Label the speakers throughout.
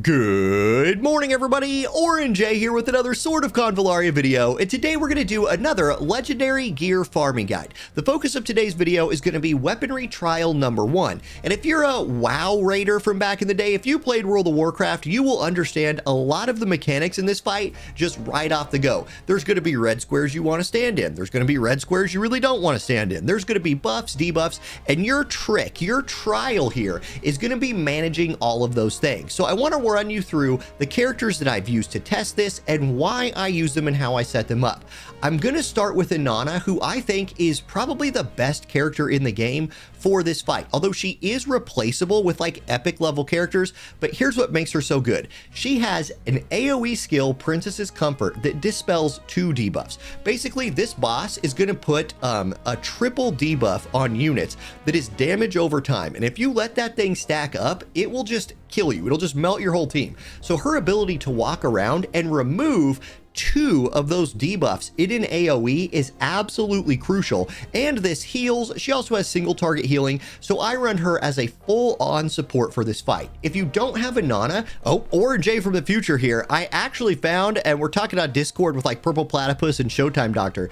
Speaker 1: Good morning, everybody. Orange J here with another sort of Convallaria video, and today we're going to do another legendary gear farming guide. The focus of today's video is going to be weaponry trial number 1, and if you're a WoW raider from back in the day, if you played World of Warcraft, you will understand a lot of the mechanics in this fight just right off the go. There's going to be red squares you want to stand in. There's going to be red squares you really don't want to stand in. There's going to be buffs, debuffs, and your trick, your trial here is going to be managing all of those things. So I want to run you through the characters that I've used to test this and why I use them and how I set them up. I'm going to start with Inanna, who I think is probably the best character in the game for this fight, although she is replaceable with like epic level characters. But here's what makes her so good. She has an AoE skill, Princess's Comfort, that dispels 2 debuffs. Basically, this boss is going to put a triple debuff on units that is damage over time, and if you let that thing stack up, it will just kill you. It'll just melt your whole team. So her ability to walk around and remove 2 of those debuffs in an AoE is absolutely crucial, and this heals. She also has single target healing, so I run her as a full-on support for this fight. If you don't have Inanna, or Jay from the future here, I actually found, and we're talking on Discord with like Purple Platypus and Showtime Doctor,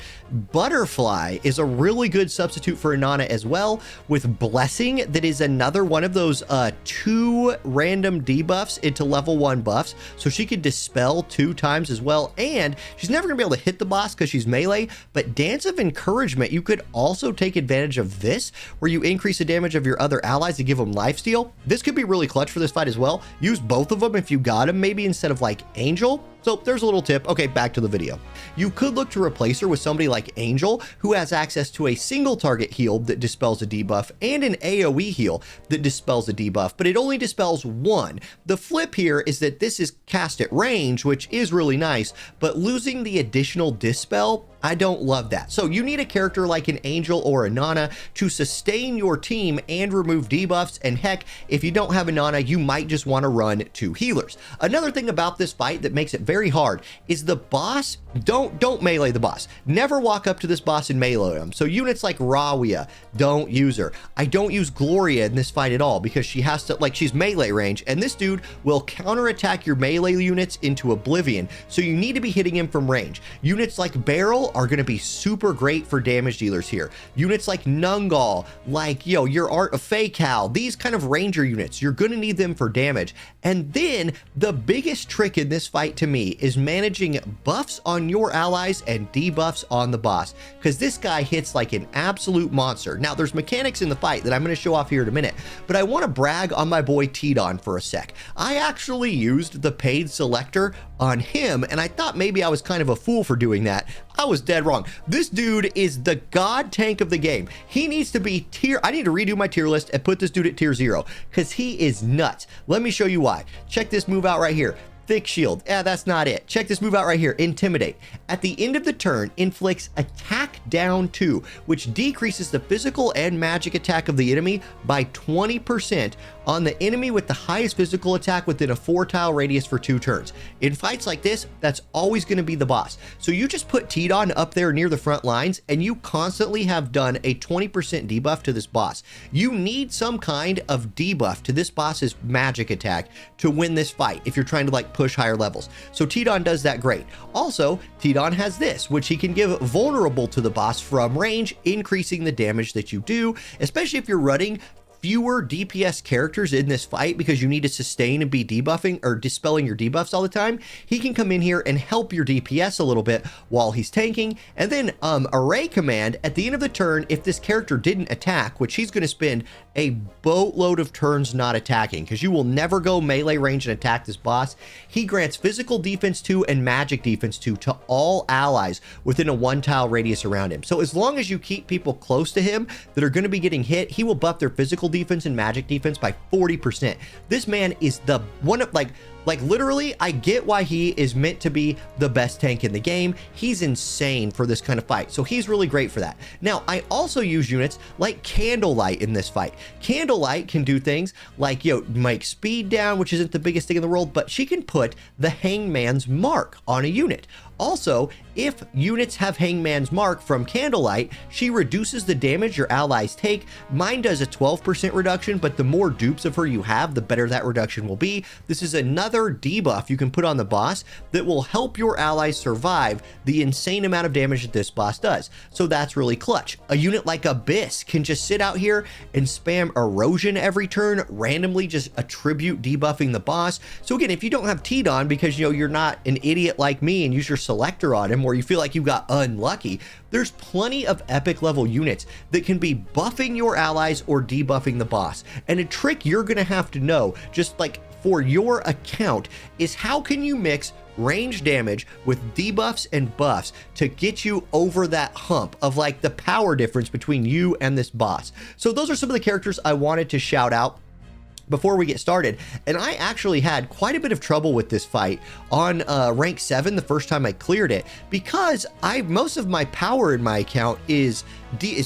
Speaker 1: Butterfly is a really good substitute for Inanna as well, with Blessing. That is another one of those 2 random debuffs into level 1 buffs, so she could dispel 2 times as well. And she's never gonna be able to hit the boss because she's melee, but Dance of Encouragement, you could also take advantage of this, where you increase the damage of your other allies to give them lifesteal. This could be really clutch for this fight as well. Use both of them if you got them, maybe instead of like Angel. So there's a little tip. Okay, back to the video. You could look to replace her with somebody like Angel, who has access to a single target heal that dispels a debuff and an AoE heal that dispels a debuff, but it only dispels 1. The flip here is that this is cast at range, which is really nice, but losing the additional dispel, I don't love that. So you need a character like an Angel or Inanna to sustain your team and remove debuffs, and heck, if you don't have Inanna, you might just want to run 2 healers. Another thing about this fight that makes it very hard is the boss. Don't melee the boss. Never walk up to this boss and melee him. So units like Rawia, don't use her. I don't use Gloria in this fight at all because she has to, like, she's melee range, and this dude will counterattack your melee units into oblivion, so you need to be hitting him from range. Units like Barrel are going to be super great for damage dealers here. Units like Nungal, like your Art of Feycal, these kind of ranger units, you're going to need them for damage. And then the biggest trick in this fight to me is managing buffs on your allies and debuffs on the boss, because this guy hits like an absolute monster. Now there's mechanics in the fight that I'm going to show off here in a minute, but I want to brag on my boy Tidon for a sec. I actually used the paid selector on him, and I thought maybe I was kind of a fool for doing that. I was dead wrong. This dude is the god tank of the game. He needs to be I need to redo my tier list and put this dude at tier 0 because he is nuts. Let me show you why. Check this move out right here. Thick Shield. That's not it. Check this move out right here. Intimidate. At the end of the turn, inflicts attack down 2, which decreases the physical and magic attack of the enemy by 20% on the enemy with the highest physical attack within a 4-tile radius for 2 turns. In fights like this, that's always going to be the boss. So you just put Tidon up there near the front lines, and you constantly have done a 20% debuff to this boss. You need some kind of debuff to this boss's magic attack to win this fight if you're trying to like push higher levels. So Tidon does that great. Also, Tidon has this, which he can give vulnerable to the boss from range, increasing the damage that you do, especially if you're running fewer DPS characters in this fight because you need to sustain and be debuffing or dispelling your debuffs all the time. He can come in here and help your DPS a little bit while he's tanking. And then Array Command at the end of the turn, if this character didn't attack, which he's going to spend a boatload of turns not attacking because you will never go melee range and attack this boss, he grants physical defense 2 and magic defense 2 to all allies within a 1-tile radius around him. So as long as you keep people close to him that are going to be getting hit, he will buff their physical defense and magic defense by 40%. This man is the one of like literally, I get why he is meant to be the best tank in the game. He's insane for this kind of fight, so he's really great for that. Now, I also use units like Candlelight in this fight. Candlelight can do things like, make speed down, which isn't the biggest thing in the world, but she can put the Hangman's Mark on a unit. Also, if units have Hangman's Mark from Candlelight, she reduces the damage your allies take. Mine does a 12% reduction, but the more dupes of her you have, the better that reduction will be. This is another another debuff you can put on the boss that will help your allies survive the insane amount of damage that this boss does. So that's really clutch. A unit like Abyss can just sit out here and spam erosion every turn, randomly just attribute debuffing the boss. So again, if you don't have Tidon because you're not an idiot like me and use your selector on him, or you feel like you got unlucky, there's plenty of epic level units that can be buffing your allies or debuffing the boss. And a trick you're gonna have to know, just like for your account, is how can you mix range damage with debuffs and buffs to get you over that hump of like the power difference between you and this boss. So those are some of the characters I wanted to shout out before we get started. And I actually had quite a bit of trouble with this fight on rank 7 the first time I cleared it, because most of my power in my account is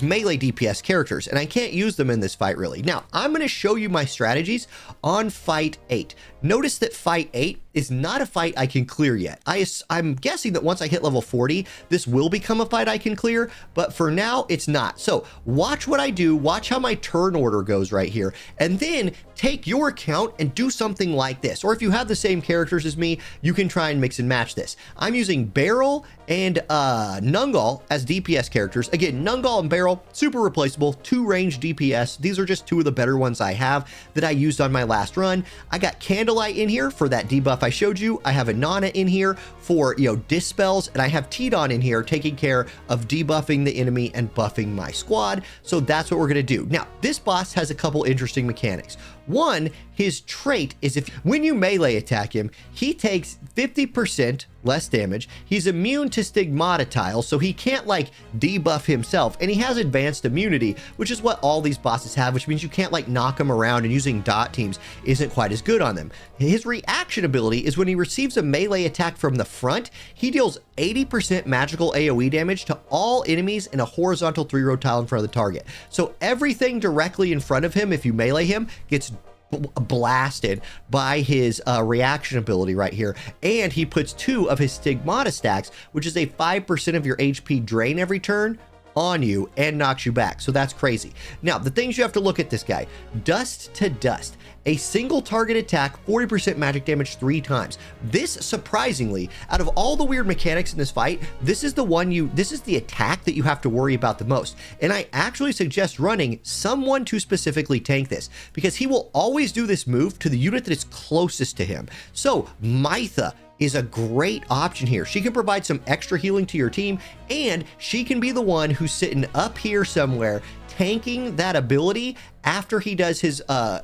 Speaker 1: melee DPS characters, and I can't use them in this fight really. Now, I'm going to show you my strategies on fight 8. Notice that fight 8 is not a fight I can clear yet. I'm guessing that once I hit level 40, this will become a fight I can clear, but for now, it's not. So watch what I do, watch how my turn order goes right here, and then take your account and do something like this. Or if you have the same characters as me, you can try and mix and match this. I'm using Beryl and Nungal as DPS characters. Again, Nungal and Beryl, super replaceable, 2 range DPS. These are just 2 of the better ones I have that I used on my last run. I got Candlelight in here for that debuff I showed you. I have Inanna in here for, dispels, and I have Tidon in here taking care of debuffing the enemy and buffing my squad. So that's what we're gonna do. Now, this boss has a couple interesting mechanics. One, his trait is when you melee attack him, he takes 50% less damage. He's immune to stigmata tiles, so he can't like debuff himself, and he has advanced immunity, which is what all these bosses have, which means you can't like knock him around, and using dot teams isn't quite as good on them. His reaction ability is when he receives a melee attack from the front, he deals 80% magical AoE damage to all enemies in a horizontal 3-row tile in front of the target. So everything directly in front of him, if you melee him, gets blasted by his reaction ability right here. And he puts 2 of his stigmata stacks, which is a 5% of your HP drain every turn, on you and knocks you back. So that's crazy. Now, the things you have to look at this guy: dust to dust, a single target attack, 40% magic damage 3 times. This, surprisingly, out of all the weird mechanics in this fight, this is the attack that you have to worry about the most. And I actually suggest running someone to specifically tank this, because he will always do this move to the unit that is closest to him. So Mytha is a great option here. She can provide some extra healing to your team, and she can be the one who's sitting up here somewhere tanking that ability after he does his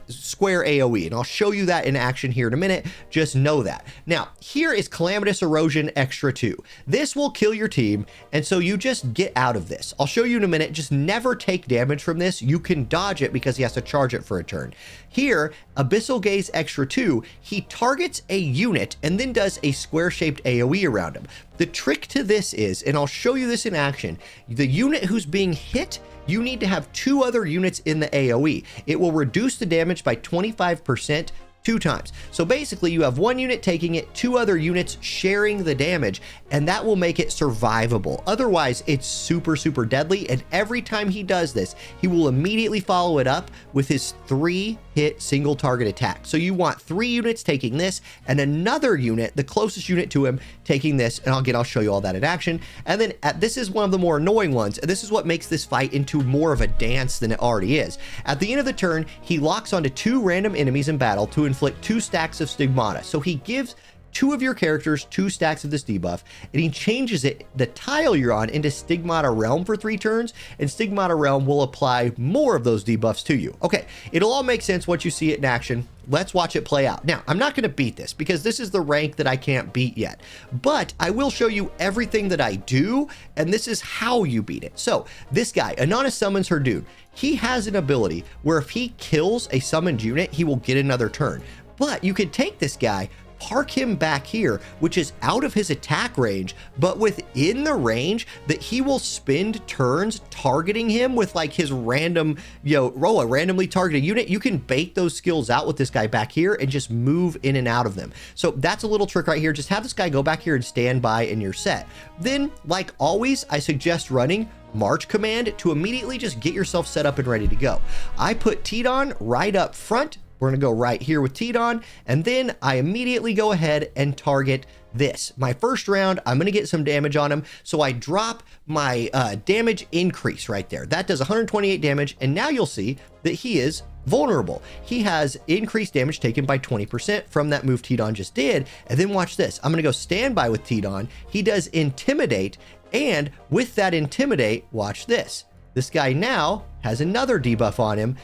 Speaker 1: square AoE, and I'll show you that in action here in a minute. Just know that. Now, here is Calamitous Erosion Extra 2. This will kill your team, and so you just get out of this. I'll show you in a minute. Just never take damage from this. You can dodge it because he has to charge it for a turn. Here, Abyssal Gaze Extra 2, he targets a unit and then does a square-shaped AoE around him. The trick to this is, and I'll show you this in action, the unit who's being hit, you need to have 2 other units in the AoE. It will reduce the damage by 25% 2 times. So basically you have 1 unit taking it, 2 other units sharing the damage, and that will make it survivable. Otherwise, it's super, super deadly, and every time he does this, he will immediately follow it up with his 3-hit single target attack. So you want 3 units taking this, and another unit, the closest unit to him, taking this, and I'll show you all that in action. And then this is one of the more annoying ones, and this is what makes this fight into more of a dance than it already is. At the end of the turn, he locks onto 2 random enemies in battle to inflict 2 stacks of stigmata. So he gives 2 of your characters 2 stacks of this debuff, and he changes the tile you're on into Stigmata Realm for 3 turns, and Stigmata Realm will apply more of those debuffs to you. Okay, it'll all make sense once you see it in action. Let's watch it play out. Now, I'm not going to beat this because this is the rank that I can't beat yet, but I will show you everything that I do, and this is how you beat it. So this guy, Inanna summons her dude. He has an ability where if he kills a summoned unit, he will get another turn. But you can take this guy, park him back here, which is out of his attack range, but within the range that he will spend turns targeting him with like his random, roll a randomly targeted unit. You can bait those skills out with this guy back here and just move in and out of them. So that's a little trick right here. Just have this guy go back here and stand by and you're set. Then, like always, I suggest running March Command to immediately just get yourself set up and ready to go. I put Tidon right up front, we're going to go right here with Tidon, and then I immediately go ahead and target this. My first round, I'm going to get some damage on him, so I drop my damage increase right there. That does 128 damage, and now you'll see that he is vulnerable. He has increased damage taken by 20% from that move Tidon just did, and then watch this. I'm going to go standby with Tidon. He does Intimidate, and with that Intimidate, watch this. This guy now has another debuff on him,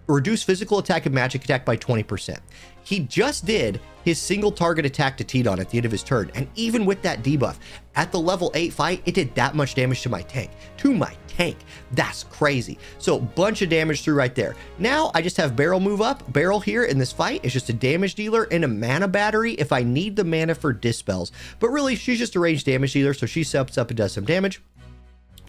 Speaker 1: reduce physical attack and magic attack by 20%. He just did his single target attack to Tidon at the end of his turn, and even with that debuff, at the level 8 fight, it did that much damage to my tank. That's crazy. So bunch of damage through right there. Now I just have Beryl move up. Beryl here in this fight is just a damage dealer and a mana battery if I need the mana for dispels. But really, she's just a ranged damage dealer, so she steps up and does some damage.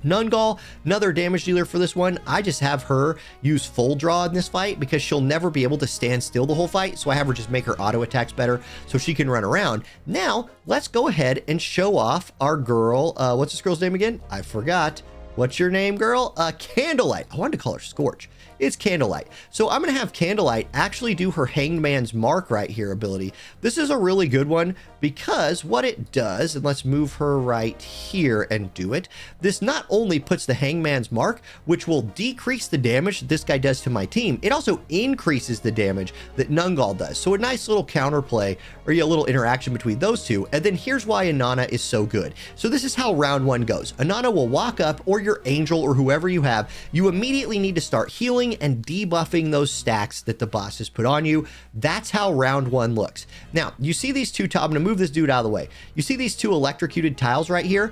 Speaker 1: Nungal, another damage dealer for this one. I just have her use full draw in this fight because she'll never be able to stand still the whole fight. So I have her just make her auto attacks better so she can run around. Now, let's go ahead and show off our girl. What's this girl's name again? I forgot. What's your name, girl? Candlelight. I wanted to call her Scorch. It's Candlelight. So I'm going to have Candlelight actually do her Hangman's Mark right here ability. This is a really good one because what it does, and let's move her right here and do it. This not only puts the Hangman's Mark, which will decrease the damage that this guy does to my team, it also increases the damage that Nungal does. So a nice little counterplay or a little interaction between those two. And then here's why Inanna is so good. So this is how round one goes. Inanna will walk up, or your angel or whoever you have, you immediately need to start healing and debuffing those stacks that the boss has put on you. That's how round one looks. Now, you see these two, I'm gonna move this dude out of the way. You see these two electrocuted tiles right here?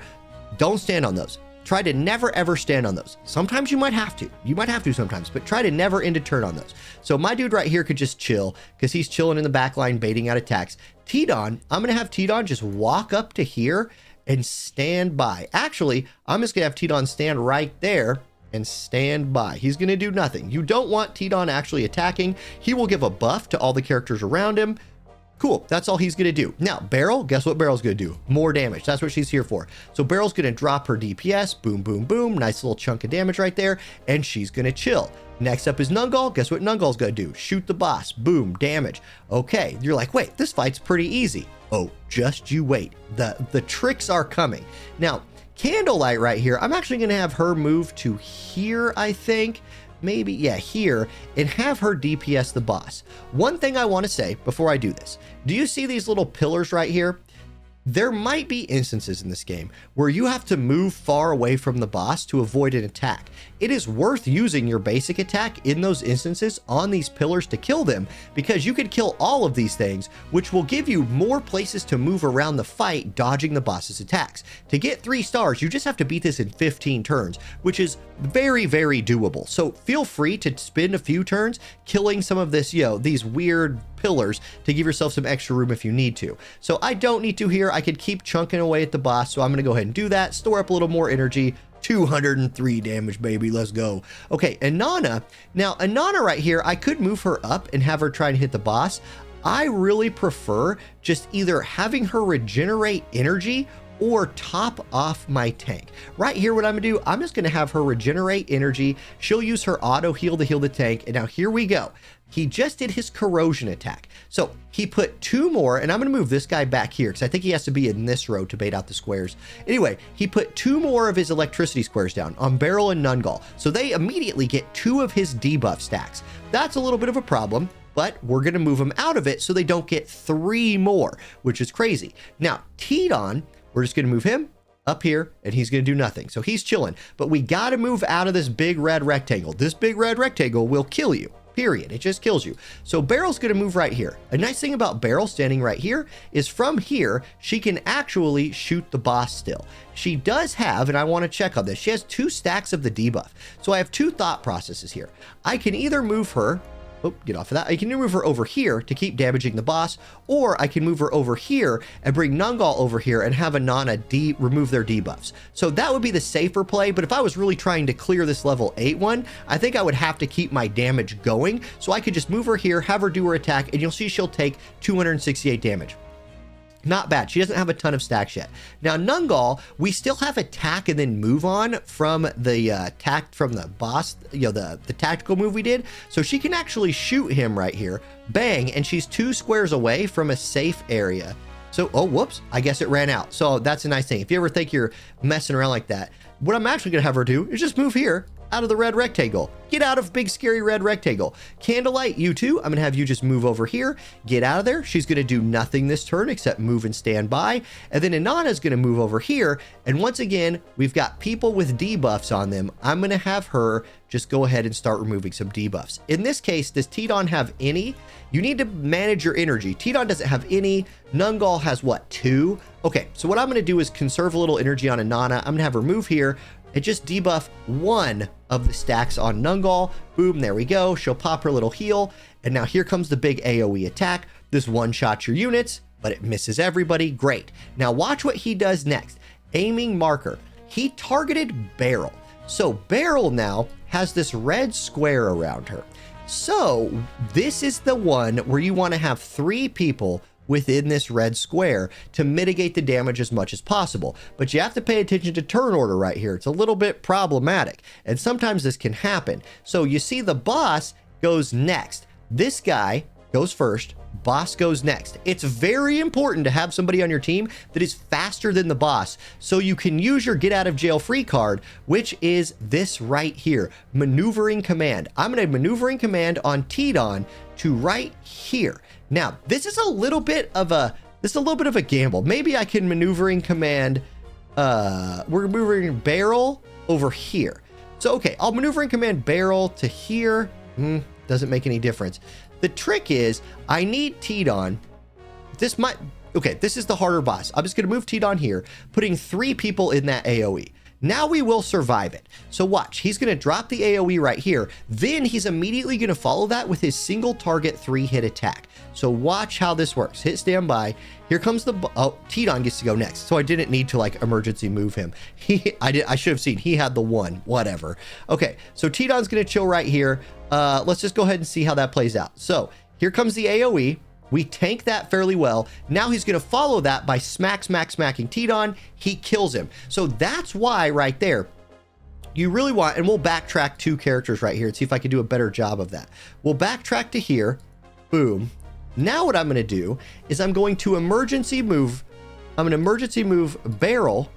Speaker 1: Don't stand on those. Try to never ever stand on those. Sometimes you might have to. You might have to sometimes, but try to never end a turn on those. So my dude right here could just chill because he's chilling in the back line, baiting out attacks. Tidon, I'm gonna have Tidon just walk up to here and stand by. Actually, I'm just gonna have Tidon stand right there and stand by. He's gonna do nothing. You don't want Tidon actually attacking. He will give a buff to all the characters around him. Cool, that's all he's gonna do. Now, Beryl, guess what Beryl's gonna do? More damage, that's what she's here for. So Beryl's gonna drop her DPS, boom, boom, boom, nice little chunk of damage right there, and she's gonna chill. Next up is Nungal, guess what Nungal's gonna do? Shoot the boss, boom, damage. Okay, you're like, wait, this fight's pretty easy. Oh, just you wait, the tricks are coming. Now, Candlelight right here, I'm actually gonna have her move to here, I think. Maybe, yeah, here, and have her DPS the boss. One thing I want to say before I do this, do you see these little pillars right here? There might be instances in this game where you have to move far away from the boss to avoid an attack. It is worth using your basic attack in those instances on these pillars to kill them, because you can kill all of these things, which will give you more places to move around the fight, dodging the boss's attacks. To get 3 stars, you just have to beat this in 15 turns, which is very, very doable. So feel free to spend a few turns killing some of this, these weird pillars to give yourself some extra room if you need to. So I don't need to here. I could keep chunking away at the boss, so I'm going to go ahead and do that, store up a little more energy. 203 damage, baby. Let's go. Okay, Inanna. Now, Inanna right here, I could move her up and have her try and hit the boss. I really prefer just either having her regenerate energy or top off my tank. Right here, what I'm gonna do, I'm just gonna have her regenerate energy. She'll use her auto heal to heal the tank. And now here we go. He just did his corrosion attack. So he put 2 more, and I'm gonna move this guy back here because I think he has to be in this row to bait out the squares. Anyway, he put 2 more of his electricity squares down on Beryl and Nungal. So they immediately get 2 of his debuff stacks. That's a little bit of a problem, but we're gonna move them out of it so they don't get 3 more, which is crazy. Now, Tidon, we're just gonna move him up here and he's gonna do nothing. So he's chilling, but we gotta move out of this big red rectangle. This big red rectangle will kill you. Period. It just kills you. So Beryl's gonna move right here. A nice thing about Beryl standing right here is from here, she can actually shoot the boss still. She does have, and I want to check on this, she has 2 stacks of the debuff. So I have 2 thought processes here. I can either move her, get off of that. I can move her over here to keep damaging the boss, or I can move her over here and bring Nungal over here and have Inanna remove their debuffs. So that would be the safer play, but if I was really trying to clear this level 8 one, I think I would have to keep my damage going. So I could just move her here, have her do her attack, and you'll see she'll take 268 damage. Not bad. She doesn't have a ton of stacks yet. Now, Nungal, we still have attack and then move on from the from the boss, you know, the tactical move we did. So she can actually shoot him right here. Bang, and she's 2 squares away from a safe area. So, oh, whoops, I guess it ran out. So that's a nice thing. If you ever think you're messing around like that, what I'm actually going to have her do is just move here out of the red rectangle. Get out of big scary red rectangle. Candlelight, you too. I'm gonna have you just move over here. Get out of there. She's gonna do nothing this turn except move and stand by. And then Inanna's gonna move over here. And once again, we've got people with debuffs on them. I'm gonna have her just go ahead and start removing some debuffs. In this case, does Tidon have any? You need to manage your energy. Tidon doesn't have any. Nungal has what, 2? Okay, so what I'm gonna do is conserve a little energy on Inanna. I'm gonna have her move here and just debuff 1 of the stacks on Nungal. Boom, there we go. She'll pop her little heal. And now here comes the big AoE attack. This one-shots your units, but it misses everybody. Great. Now watch what he does next. Aiming marker. He targeted Beryl. So Beryl now has this red square around her. So this is the one where you want to have 3 people within this red square to mitigate the damage as much as possible. But you have to pay attention to turn order right here. It's a little bit problematic, and sometimes this can happen. So you see the boss goes next. This guy goes first, boss goes next. It's very important to have somebody on your team that is faster than the boss, so you can use your get out of jail free card, which is this right here, maneuvering command. I'm gonna maneuvering command on Tidon to right here. Now, this is a little bit of a gamble. Maybe I can maneuvering command, we're moving Beryl over here. So, okay, I'll maneuvering command Beryl to here. Doesn't make any difference. The trick is I need Tidon. Okay, this is the harder boss. I'm just gonna move Tidon here, putting 3 people in that AoE. Now we will survive it. So watch, he's gonna drop the AoE right here. Then he's immediately gonna follow that with his single target 3-hit attack. So watch how this works. Hit standby. Here comes oh, Tidon gets to go next. So I didn't need to like emergency move him. I should have seen he had the 1, whatever. Okay, so Tidon's gonna chill right here. Let's just go ahead and see how that plays out. So here comes the AoE. We tank that fairly well. Now he's going to follow that by smacking Tidon. He kills him. So that's why right there, you really want, and we'll backtrack 2 characters right here and see if I can do a better job of that. We'll backtrack to here. Boom. Now what I'm going to do is I'm going to emergency move Beryl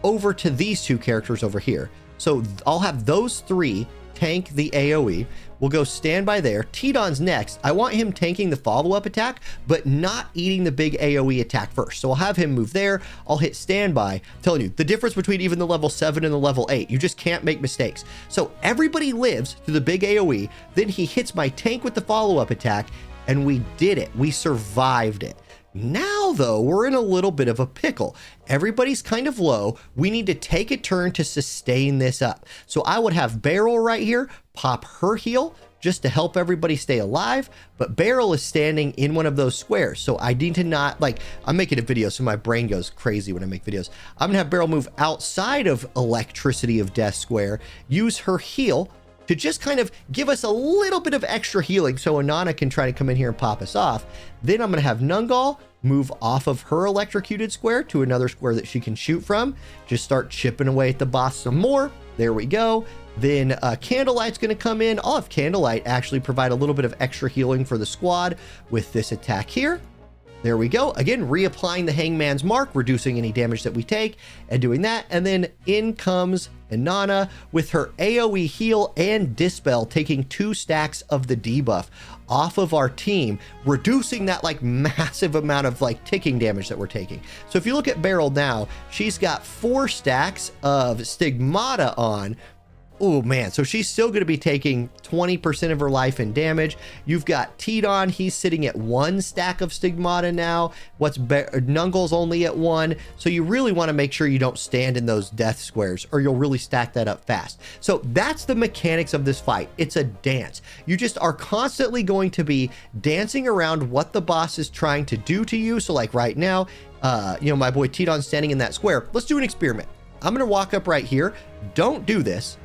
Speaker 1: over to these 2 characters over here. So I'll have those 3 tank the AoE. We'll go standby there. Tidon's next. I want him tanking the follow-up attack, but not eating the big AoE attack first. So I'll have him move there. I'll hit standby. I'm telling you, the difference between even the level 7 and the level 8, you just can't make mistakes. So everybody lives through the big AoE. Then he hits my tank with the follow-up attack, and we did it. We survived it. Now, though, we're in a little bit of a pickle. Everybody's kind of low. We need to take a turn to sustain this up. So I would have Beryl right here, pop her heal just to help everybody stay alive. But Beryl is standing in one of those squares. So I need to not, like, I'm making a video, so my brain goes crazy when I make videos. I'm gonna have Beryl move outside of Electricity of Death square, use her heal to just kind of give us a little bit of extra healing so Inanna can try to come in here and pop us off. Then I'm going to have Nungal move off of her electrocuted square to another square that she can shoot from. Just start chipping away at the boss some more. There we go. Then Candlelight's going to come in. I'll have Candlelight actually provide a little bit of extra healing for the squad with this attack here. There we go. Again, reapplying the Hangman's Mark, reducing any damage that we take and doing that. And then in comes Inanna with her AoE heal and Dispel, taking 2 stacks of the debuff off of our team, reducing that like massive amount of like ticking damage that we're taking. So if you look at Beryl now, she's got 4 stacks of Stigmata on. Oh man, so she's still going to be taking 20% of her life in damage. You've got Tidon, he's sitting at 1 stack of Stigmata now. Nungal's only at 1. So you really want to make sure you don't stand in those death squares or you'll really stack that up fast. So that's the mechanics of this fight. It's a dance. You just are constantly going to be dancing around what the boss is trying to do to you. So like right now, you know, my boy Tidon's standing in that square. Let's do an experiment. I'm going to walk up right here. Don't do this.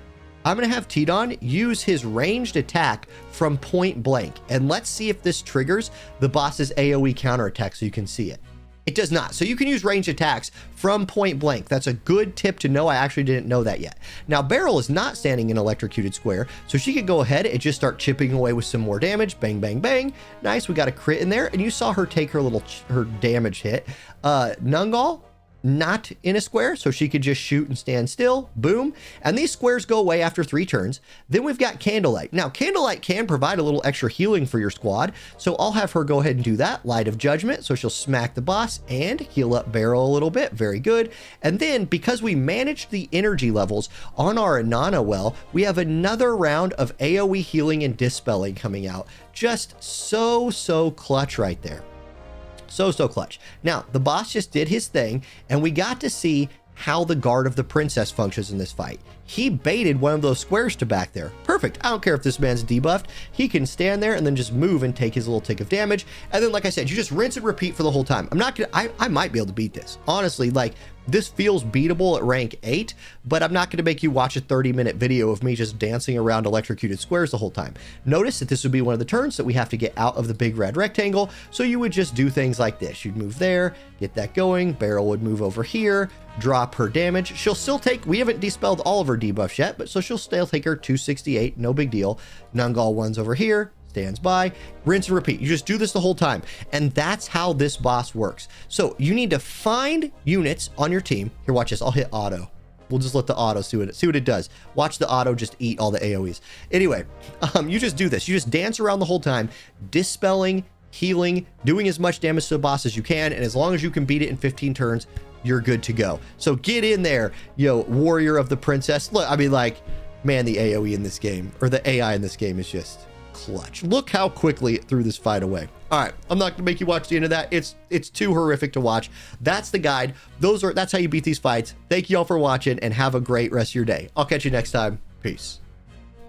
Speaker 1: I'm going to have Tidon use his ranged attack from point blank. And let's see if this triggers the boss's AoE counterattack so you can see it. It does not. So you can use ranged attacks from point blank. That's a good tip to know. I actually didn't know that yet. Now, Beryl is not standing in electrocuted square, so she could go ahead and just start chipping away with some more damage. Bang, bang, bang. Nice. We got a crit in there, and you saw her take her damage hit. Nungal, not in a square, so she could just shoot and stand still. Boom. And these squares go away after 3 turns. Then we've got Candlelight. Now, Candlelight can provide a little extra healing for your squad, so I'll have her go ahead and do that. Light of Judgment, so she'll smack the boss and heal up Beryl a little bit. Very good. And then, because we managed the energy levels on our Inanna well, we have another round of AoE healing and dispelling coming out. Just so clutch right there. So clutch. Now, the boss just did his thing, and we got to see how the Guard of the Princess functions in this fight. He baited one of those squares to back there. Perfect. I don't care if this man's debuffed. He can stand there and then just move and take his little tick of damage. And then, like I said, you just rinse and repeat for the whole time. I'm not gonna, I might be able to beat this. Honestly, like, this feels beatable at rank 8, but I'm not going to make you watch a 30-minute video of me just dancing around electrocuted squares the whole time. Notice that this would be one of the turns that we have to get out of the big red rectangle, so you would just do things like this. You'd move there, get that going, Beryl would move over here, drop her damage. She'll still take, we haven't dispelled all of her debuffs yet, but so she'll still take her 268, no big deal. Nungal one's over here, stands by, rinse and repeat. You just do this the whole time, and that's how this boss works. So you need to find units on your team. Here, watch this. I'll hit auto. We'll just let the auto see what it does. Watch the auto just eat all the AoEs. Anyway, you just do this. You just dance around the whole time, dispelling, healing, doing as much damage to the boss as you can, and as long as you can beat it in 15 turns, you're good to go. So get in there, yo, Warrior of the Princess. Look, I mean, like, man, the AoE in this game, or the AI in this game is just clutch. Look how quickly it threw this fight away. All right, I'm not gonna make you watch the end of that. It's too horrific to watch. That's the guide. That's how you beat these fights. Thank you all for watching, and have a great rest of your day. I'll catch you next time. Peace.